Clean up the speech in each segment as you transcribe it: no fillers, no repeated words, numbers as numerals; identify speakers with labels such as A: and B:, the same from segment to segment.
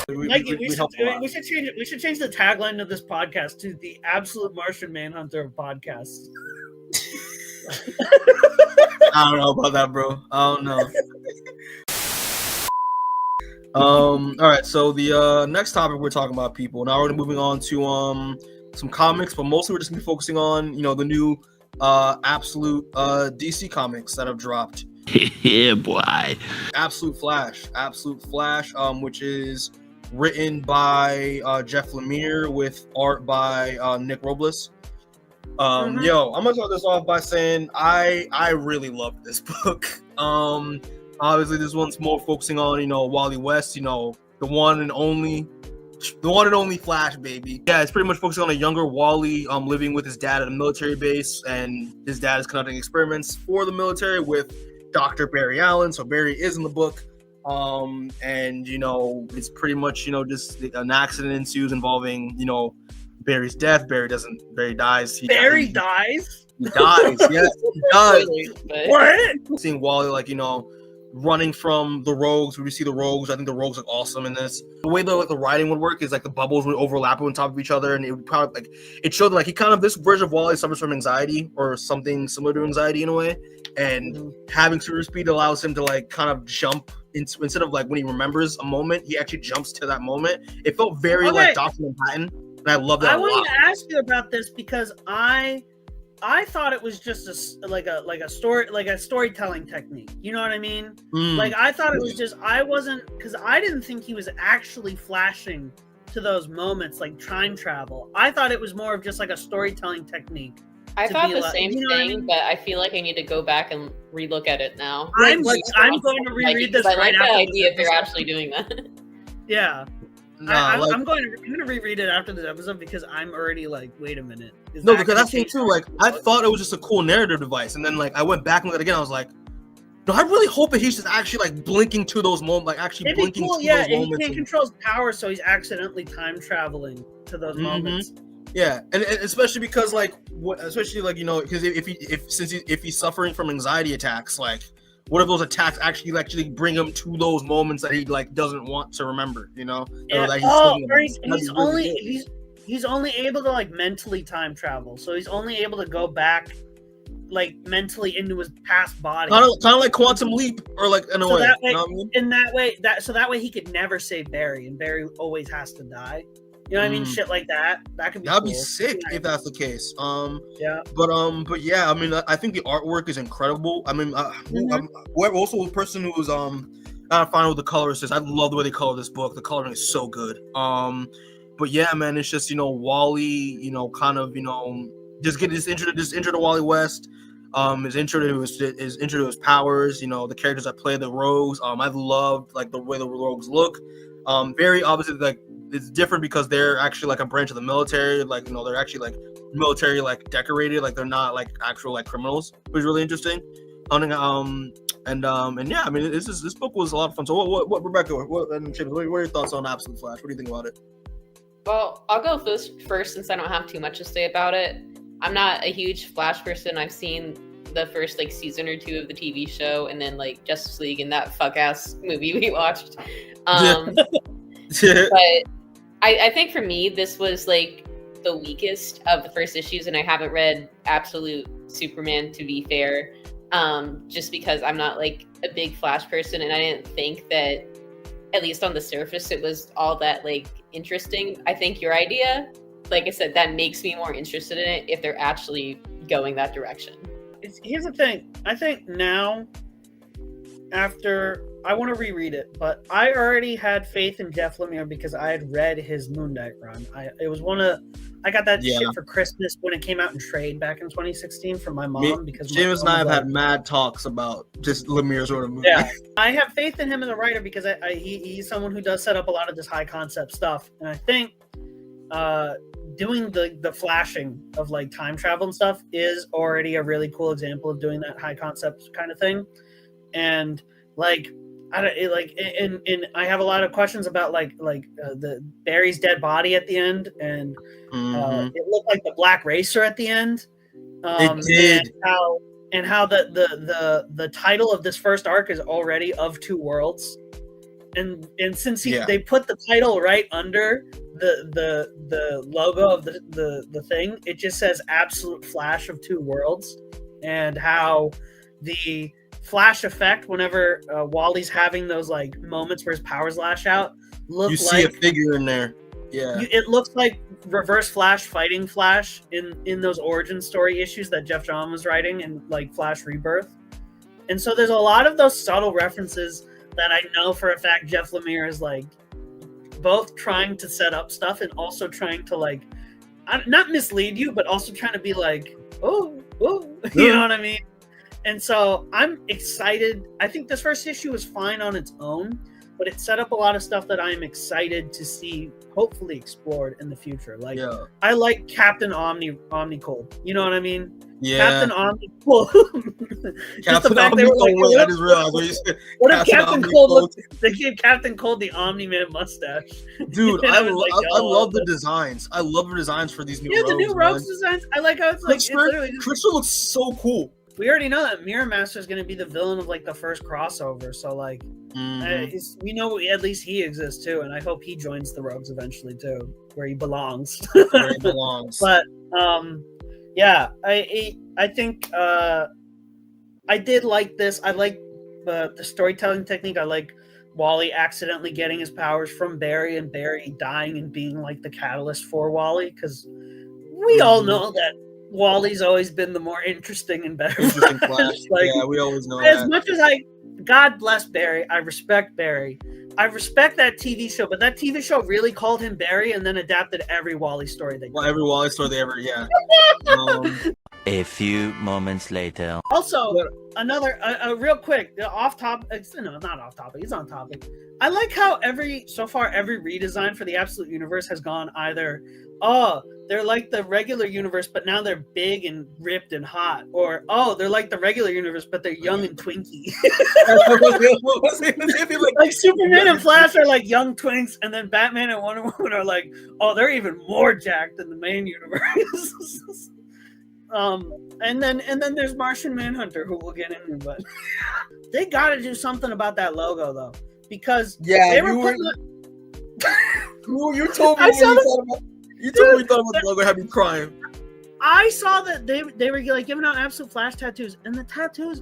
A: Mikey, we
B: help a lot.
A: should change it. We should change the tagline of this podcast to the absolute Martian Manhunter of podcasts.
B: I don't know about that, bro. I don't know. All right. So the next topic we're talking about, people. Now we're moving on to some comics, but mostly we're just gonna be focusing on the new absolute DC comics that have dropped.
C: Yeah, boy.
B: Absolute Flash, which is written by Jeff Lemire with art by Nick Robles. Yo, I'm gonna start this off by saying I really love this book. Obviously this one's more focusing on Wally West, the one and only Flash, baby. Yeah, it's pretty much focusing on a younger Wally living with his dad at a military base, and his dad is conducting experiments for the military with Dr. Barry Allen. So Barry is in the book. And it's pretty much just an accident ensues involving Barry's death. Barry dies.
A: Barry dies?
B: He dies. Yes, he does.
A: What?
B: Seeing Wally running from the rogues. We see the rogues. I think the rogues look awesome in this. The way the writing would work is the bubbles would overlap on top of each other, and it would probably it showed this version of Wally suffers from anxiety or something similar to anxiety in a way, and having super speed allows him to kind of jump instead of when he remembers a moment, he actually jumps to that moment. It felt very like Dr. Manhattan, and I love that.
A: I wanted to ask you about this because I thought it was just a storytelling technique. You know what I mean? I thought it was just because I didn't think he was actually flashing to those moments like time travel. I thought it was more of just a storytelling technique.
D: I thought the same thing, but I feel like I need to go back and relook at it now.
A: I'm going to reread this.
D: I like the idea if they're actually doing that.
A: Yeah. I'm going to reread it after this episode because I'm already wait a minute.
B: No, because that's the thing too. I thought it was just a cool narrative device, and then I went back and looked at it again. I was like, no, I really hope that he's just actually blinking to those moments,
A: It'd be cool, yeah, and he can't control his power, so he's accidentally time traveling to those moments.
B: Yeah, and especially because because if he's suffering from anxiety attacks, what if those attacks actually bring him to those moments that he doesn't want to remember,
A: Yeah. He's only able to mentally time travel, so he's only able to go back mentally into his past body,
B: kind of like Quantum Leap, or in a way.
A: That way,
B: you know what I mean?
A: In that way he could never save Barry, and Barry always has to die. You know what I mean? Shit like that. That'd be sick
B: if that's the case.
A: Yeah.
B: But yeah, I mean, I think the artwork is incredible. I mean, also a person who was not fine with the colorist is I love the way they color this book. The coloring is so good. But yeah, man, it's just Wally, just get this intro to Wally West. His intro to his powers. The characters that play the rogues. I loved the way the rogues look. Very obviously it's different because they're actually a branch of the military. They're actually military decorated. They're not actual criminals, which is really interesting. And yeah, I mean this book was a lot of fun. So what Rebecca, what are your thoughts on Absolute Flash? What do you think about it?
D: Well, I'll go first since I don't have too much to say about it. I'm not a huge Flash person. I've seen the first season or two of the TV show, and then Justice League and that fuck ass movie we watched. But I think for me this was the weakest of the first issues, and I haven't read Absolute Superman, to be fair, just because I'm not a big Flash person, and I didn't think that, at least on the surface, it was all that interesting. I think your idea, like I said, that makes me more interested in it if they're actually going that direction.
A: Here's the thing. I think now, after I want to reread it, but I already had faith in Jeff Lemire because I had read his Moon Knight run. I got that shit for Christmas when it came out in trade back in 2016 from my mom because
B: Seamus and I have had mad talks about just Lemire's sort of movie.
A: Yeah, I have faith in him as a writer because he's someone who does set up a lot of this high concept stuff, and I think doing the flashing of time travel and stuff is already a really cool example of doing that high concept kind of thing, and I have a lot of questions about the Barry's dead body at the end, and it looked like the Black Racer at the end.
B: It did.
A: And how the title of this first arc is already Of Two Worlds. and since they put the title right under the logo of the thing, it just says absolute flash of two worlds, and how the flash effect whenever Wally's having those like moments where his powers lash out,
B: you see a figure in there. Yeah,
A: it looks like Reverse Flash fighting Flash in those origin story issues that Jeff John was writing in like Flash Rebirth. And so there's a lot of those subtle references that I know for a fact Jeff Lemire is like both trying to set up stuff and also trying to like not mislead you, but also trying to be like, oh, you know what I mean? And so I'm excited. I think this first issue was fine on its own, but it set up a lot of stuff that I'm excited to see hopefully explored in the future. Like, I like Captain Omnicold. You know what I mean?
B: Yeah.
A: Captain Omnicold.
B: Captain Omnicold. I just realized
A: what if Captain Cold looked? They gave Captain Cold the Omni-Man mustache.
B: Dude, I love the designs. I love the designs for these new rogues.
A: Yeah, the new rogues designs. I like how it's like
B: Crystal looks so cool.
A: We already know that Mirror Master is going to be the villain of like the first crossover, so like we know at least he exists too, and I hope he joins the Rogues eventually too, where he belongs.
B: Where he belongs.
A: But yeah, I think I did like this. I like the storytelling technique. I like Wally accidentally getting his powers from Barry, and Barry dying and being like the catalyst for Wally, because we all know that Wally's always been the more interesting and better.
B: Flash. Like, yeah, we always know
A: as much as God bless Barry, I respect Barry. I respect that TV show, but that TV show really called him Barry and then adapted every Wally story they
B: every Wally story they ever,
C: A few moments later.
A: Also, another real quick, off topic. No, not off topic. It's on topic. I like how every redesign for the Absolute Universe has gone either, they're like the regular universe, but now they're big and ripped and hot. Or, they're like the regular universe, but they're young and twinky. Like Superman and Flash are like young twinks, and then Batman and Wonder Woman are like, they're even more jacked than the main universe. And then there's Martian Manhunter, who we'll get into, but they got to do something about that logo though, because they were
B: you told me you thought about the logo, had me crying.
A: I saw that they were like giving out Absolute Flash tattoos, and the tattoos,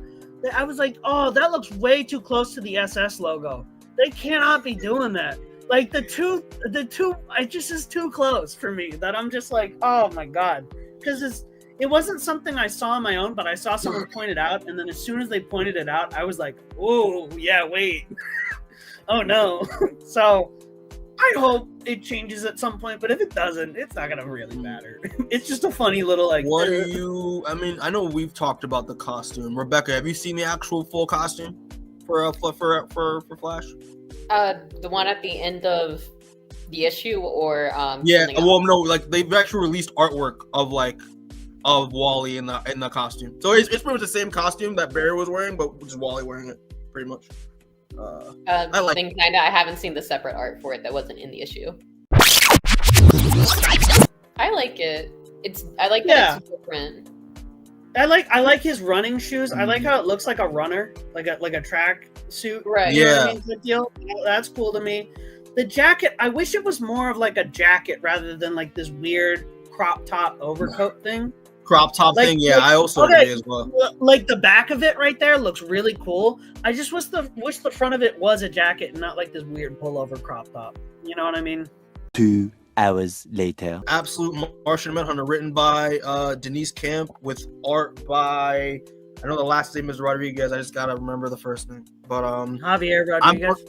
A: I was like, that looks way too close to the SS logo. They cannot be doing that. Like the two, it just is too close for me. That I'm just like, oh my god, because it wasn't something I saw on my own, but I saw someone point it out, and then as soon as they pointed it out, I was like, oh yeah, wait, oh no. So I hope it changes at some point, but if it doesn't, it's not gonna really matter. It's just a funny little like.
B: What do you? I mean, I know we've talked about the costume. Rebecca, have you seen the actual full costume for Flash?
D: The one at the end of the issue, or
B: yeah. Well, no, like they've actually released artwork of Wally in the costume. So it's pretty much the same costume that Barry was wearing, but just Wally wearing it, pretty much.
D: I like it. I haven't seen the separate art for it that wasn't in the issue. I like it. I like that it's different.
A: I like his running shoes. I like how it looks like a runner, like a track suit.
D: Right.
A: You know what I mean? Good deal. That's cool to me. The jacket, I wish it was more of like a jacket rather than like this weird crop top overcoat thing.
B: Crop top thing, yeah, I also agree as well.
A: Like the back of it right there looks really cool. I just wish the front of it was a jacket and not like this weird pullover crop top. You know what I mean?
C: 2 hours later.
B: Absolute Martian Manhunter, written by Denise Camp, with art by, I know the last name is Rodriguez. I just gotta remember the first name, but
A: Javier Rodriguez.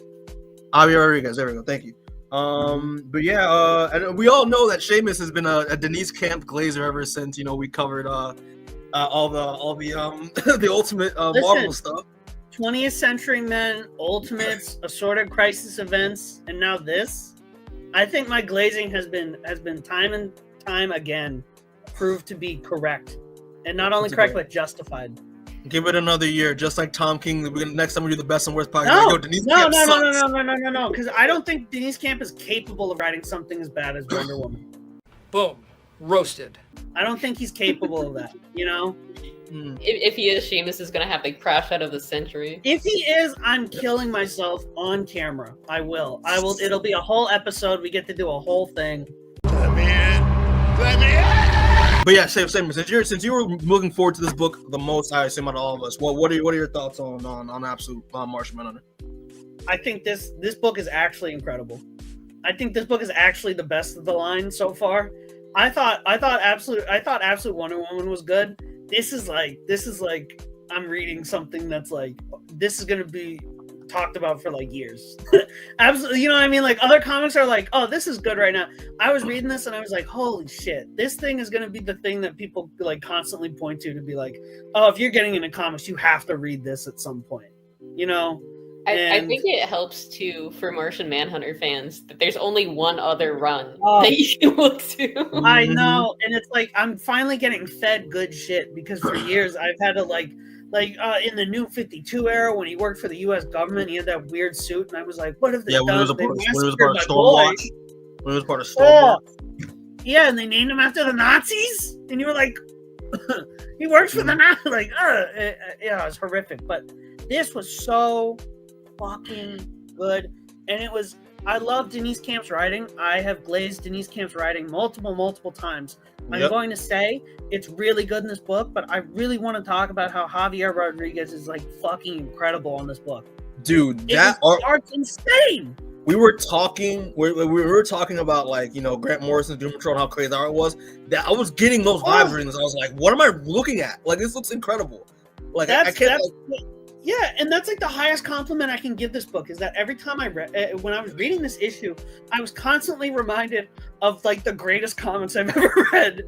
B: Javier Rodriguez. There we go. Thank you. But yeah, and we all know that Seamus has been a Denise Camp glazer ever since, we covered all the the Ultimate Marvel stuff.
A: 20th Century Men, Ultimates, Assorted Crisis Events, and now this. I think my glazing has been time and time again proved to be correct, and not only correct but justified.
B: Give it another year, just like Tom King. Next time we do the best and worst podcast.
A: No, because I don't think Denise Camp is capable of writing something as bad as Wonder Woman.
E: Boom, roasted.
A: I don't think he's capable of that.
D: If he is, Seamus is gonna have the crash out of the century.
A: If he is, I'm killing myself on camera. I will. It'll be a whole episode. We get to do a whole thing.
B: But yeah, same. Since you were looking forward to this book the most, I assume, out of all of us. Well, what are your thoughts on Absolute Martian Manhunter?
A: I think this book is actually incredible. I think this book is actually the best of the line so far. I thought Absolute Wonder Woman was good. This is like I'm reading something that's like, this is gonna be talked about for like years. Absolutely, you know what I mean? Like, other comics are like, oh, this is good right now. I was reading this and I was like, holy shit, this thing is gonna be the thing that people like constantly point to be like, oh, if you're getting into comics, you have to read this at some point, you know?
D: I think it helps too for Martian Manhunter fans that there's only one other run that you can look to.
A: I know, and it's like I'm finally getting fed good shit, because for years I've had to like in the New 52 era when he worked for the U.S. government, he had that weird suit, and I was like, what have they done?
B: When he was part of
A: Stormwatch.
B: When he was part of Stormwatch.
A: Yeah, and they named him after the Nazis, and you were like, he works for the Nazis. Like, yeah, it was horrific, but this was so fucking good, and I love Denise Camp's writing. I have glazed Denise Camp's writing multiple times. I'm going to say it's really good in this book, but I really want to talk about how Javier Rodriguez is like fucking incredible on this book.
B: Dude, art's insane. We were talking about, like, you know, Grant Morrison's Doom Patrol and how crazy the art was. That I was getting those vibes reading this. I was like, what am I looking at? Like, this looks incredible. Like, I can't.
A: Yeah, and that's like the highest compliment I can give this book, is that every time when I was reading this issue, I was constantly reminded of like the greatest comics I've ever read.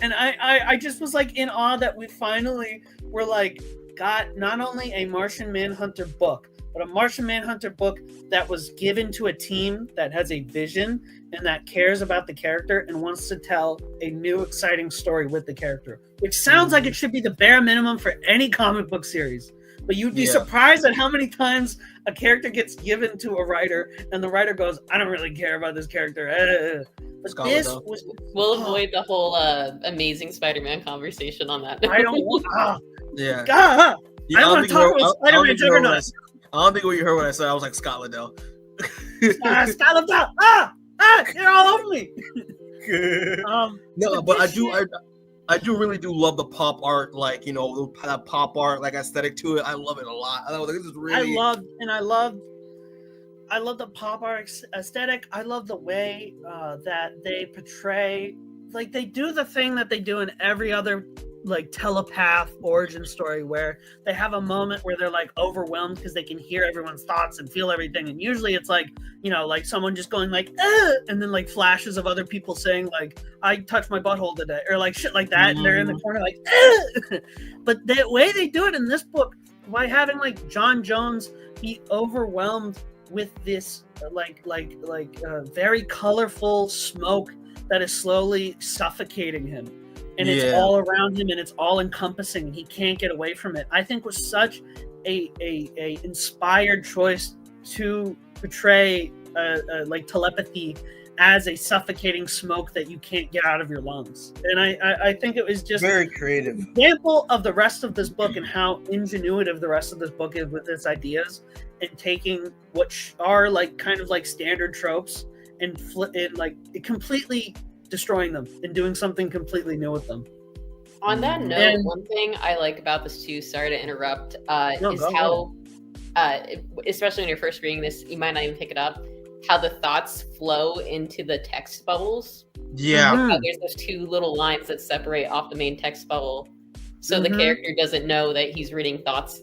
A: And I just was like in awe that we finally were like, got not only a Martian Manhunter book, but a Martian Manhunter book that was given to a team that has a vision and that cares about the character and wants to tell a new exciting story with the character, which sounds like it should be the bare minimum for any comic book series. But you'd be surprised at how many times a character gets given to a writer and the writer goes, I don't really care about this character. But this was...
D: We'll avoid the whole Amazing Spider-Man conversation on that.
A: I don't want...
B: Yeah.
A: God! I don't want to talk about Spider-Man Juggernaut.
B: I don't think what you heard when I said I was like Scott Liddell.
A: Scott Liddell! You're all over me!
B: No, but I really do love the pop art, like, you know, that pop art, like, aesthetic to it. I love it a lot. I was like, this is really.
A: I love the pop art aesthetic. I love the way that they portray, like, they do the thing that they do in every other like telepath origin story, where they have a moment where they're like overwhelmed because they can hear everyone's thoughts and feel everything, and usually it's like, you know, like someone just going like and then like flashes of other people saying like, I touched my butthole today, or like shit like that, and they're in the corner like but the way they do it in this book, by having like John Jones be overwhelmed with this very colorful smoke that is slowly suffocating him, and it's all around him and it's all encompassing and he can't get away from it, I think was such a inspired choice to portray like telepathy as a suffocating smoke that you can't get out of your lungs. And I think it was just
B: very creative
A: example of the rest of this book and how ingenuitive the rest of this book is with its ideas, and taking what are like kind of like standard tropes and like completely destroying them and doing something completely new with them.
D: On that note, one thing I like about this too, sorry to interrupt, is how, especially when you're first reading this, you might not even pick it up, how the thoughts flow into the text bubbles.
B: Yeah.
D: How there's those two little lines that separate off the main text bubble. So the character doesn't know that he's reading thoughts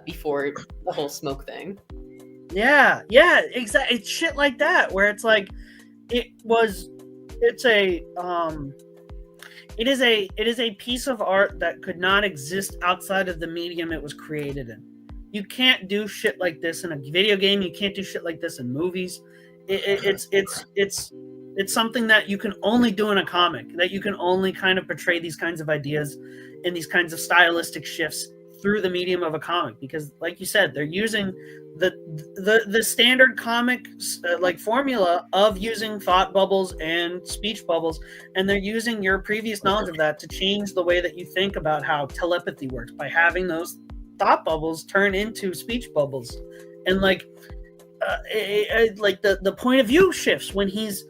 D: before the whole smoke thing.
A: Yeah, exactly. It's shit like that, where it's like, it is a piece of art that could not exist outside of the medium it was created in. You can't do shit like this in a video game. You can't do shit like this in movies. It's something that you can only do in a comic, that you can only kind of portray these kinds of ideas and these kinds of stylistic shifts through the medium of a comic, because like you said, they're using the standard comic like formula of using thought bubbles and speech bubbles, and they're using your previous knowledge of that to change the way that you think about how telepathy works by having those thought bubbles turn into speech bubbles. And like the point of view shifts when he's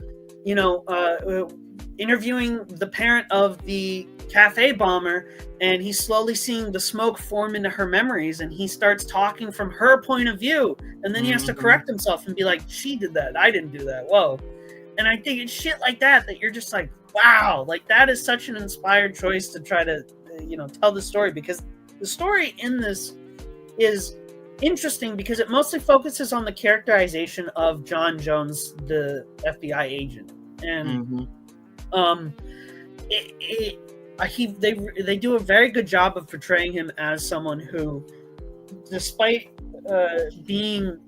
A: interviewing the parent of the cafe bomber, and he's slowly seeing the smoke form into her memories, and he starts talking from her point of view, and then he has to correct himself and be like, she did that, I didn't do that, whoa. And I think it's shit like that you're just like, wow, like that is such an inspired choice to try to tell the story, because the story in this is interesting because it mostly focuses on the characterization of John Jones, the FBI agent. And they do a very good job of portraying him as someone who, despite being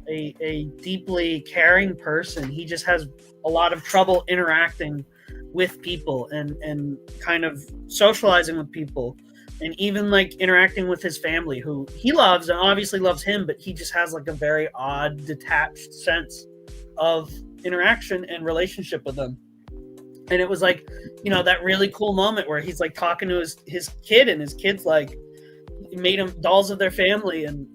A: a deeply caring person, he just has a lot of trouble interacting with people and kind of socializing with people, and even like interacting with his family, who he loves and obviously loves him, but he just has like a very odd, detached sense of interaction and relationship with them. And it was like, that really cool moment where he's like talking to his kid, and his kid's like made him dolls of their family, and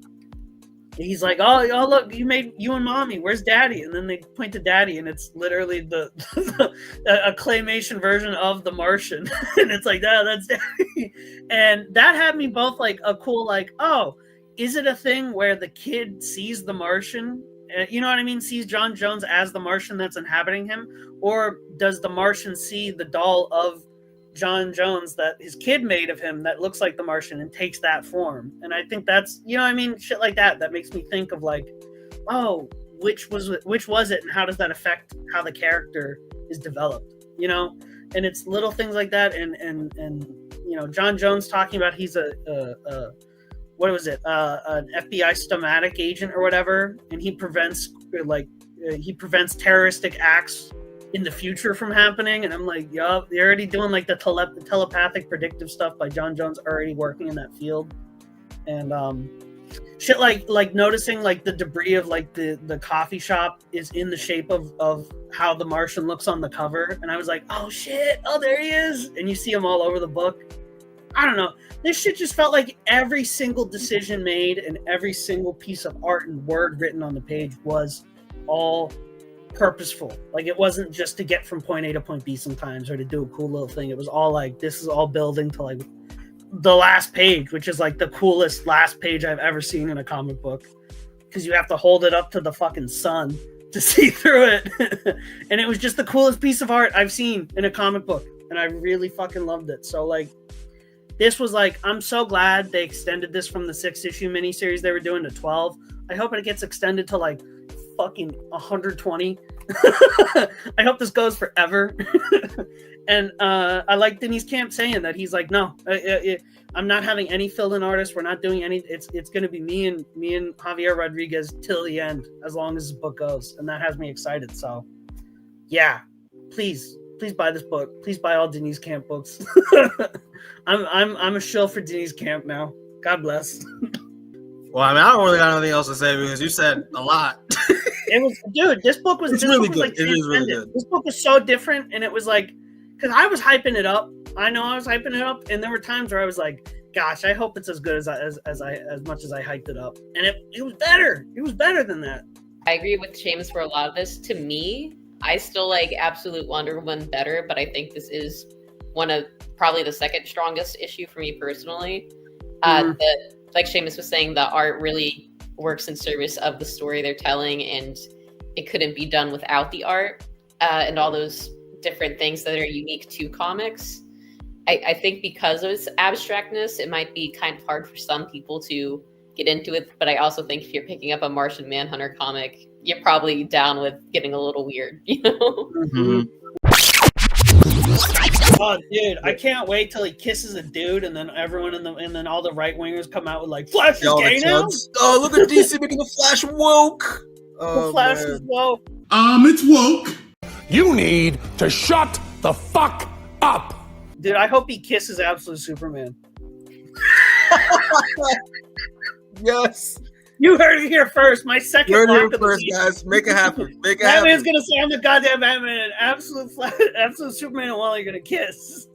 A: he's like, oh look, you and mommy, where's daddy? And then they point to daddy, and it's literally a claymation version of the Martian. And it's like, oh, that's daddy. And that had me both like a cool, like, oh, is it a thing where the kid sees the Martian, you know what I mean, sees John Jones as the Martian that's inhabiting him? Or does the Martian see the doll of John Jones that his kid made of him that looks like the Martian and takes that form? And I think that's, shit like that makes me think of like, oh, which was it, and how does that affect how the character is developed? And it's little things like that, and John Jones talking about he's an FBI stomatic agent or whatever, and he prevents terroristic acts in the future from happening. And I'm like, yup, they're already doing like the telepathic predictive stuff by John Jones, already working in that field. And shit like noticing like the debris of like the coffee shop is in the shape of how the Martian looks on the cover, and I was like, oh shit, oh there he is, and you see him all over the book. I don't know, this shit just felt like every single decision made and every single piece of art and word written on the page was all purposeful. Like, it wasn't just to get from point A to point B sometimes, or to do a cool little thing. It was all like, this is all building to like the last page, which is like the coolest last page I've ever seen in a comic book, because you have to hold it up to the fucking sun to see through it. And it was just the coolest piece of art I've seen in a comic book, and I really fucking loved it. So like, this was like, I'm so glad they extended this from the 6-issue miniseries they were doing to 12. I hope it gets extended to like fucking 120. I hope this goes forever. And I like Denise Camp saying that he's like, no, I'm not having any fill-in artists. We're not doing any. It's going to be me and Javier Rodriguez till the end, as long as this book goes, and that has me excited. So, yeah, please buy this book. Please buy all Denise Camp books. I'm a shill for Denise Camp now. God bless.
B: Well, I mean, I don't really got anything else to say because you said a lot.
A: It was, dude, this book was
B: really good.
A: Like,
B: it is really good.
A: This book was so different, and it was like, because I was hyping it up. I know I was hyping it up, and there were times where I was like, gosh, I hope it's as good as much as I hyped it up. And it was better. It was better than that.
D: I agree with Seamus for a lot of this. To me, I still like Absolute Wonder Woman better, but I think this is one of probably the second strongest issue for me personally. Like Seamus was saying, the art really works in service of the story they're telling, and it couldn't be done without the art and all those different things that are unique to comics. I think because of its abstractness, it might be kind of hard for some people to get into it, but I also think if you're picking up a Martian Manhunter comic, you're probably down with getting a little weird, you know?
B: Mm-hmm.
A: Oh, dude, I can't wait till he kisses a dude, and then everyone and then all the right wingers come out with like, Flash is gay now.
B: Oh, look at DC making the Flash woke.
A: The Flash is woke.
E: It's woke. You need to shut the fuck up.
A: Dude, I hope he kisses Absolute Superman.
B: Yes.
A: You heard it here first. My second
B: You're
A: lock
B: here
A: of the
B: first,
A: week.
B: guys. Make it happen. Make it
A: Batman's
B: happen.
A: gonna say I'm the goddamn Batman, and absolute Superman and Wally are gonna kiss.